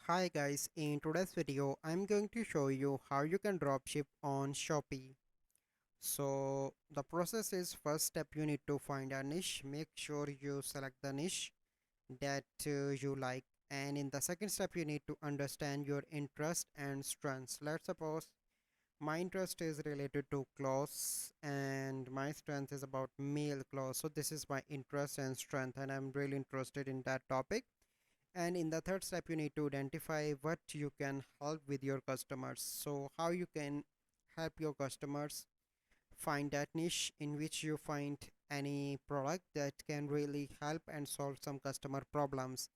Hi guys, in today's video I'm going to show you how you can dropship on Shopee. So the process is, first step you need to find a niche. Make sure you select the niche that you like, and in the second step you need to understand your interest and strengths. Let's suppose my interest is related to clothes and my strength is about male clothes. So this is my interest and strength and I'm really interested in that topic. And in the third step you need to identify what you can help with your customers. So how you can help your customers find that niche in which you find any product that can really help and solve some customer problems.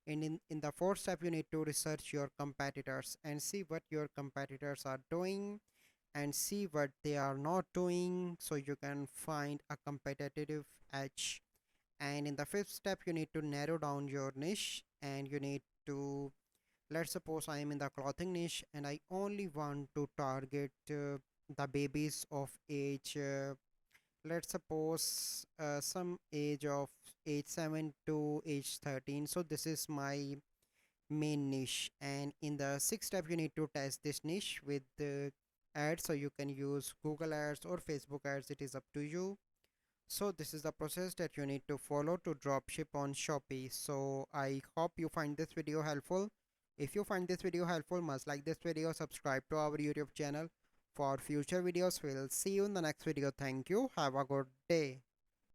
And in the fourth step you need to research your competitors and see what your competitors are doing and see what they are not doing, so you can find a competitive edge. And in the fifth step you need to narrow down your niche, and you need to, let's suppose I am in the clothing niche and I only want to target the babies of age, let's suppose some age of age 7 to age 13. So this is my main niche, and in the sixth step you need to test this niche with the ads. So you can use Google ads or Facebook ads, it is up to you. So this is the process that you need to follow to dropship on Shopee. So I hope you find this video helpful. If you find this video helpful, must like this video, subscribe to our YouTube channel for future videos. We'll see you in the next video. Thank you. Have a good day.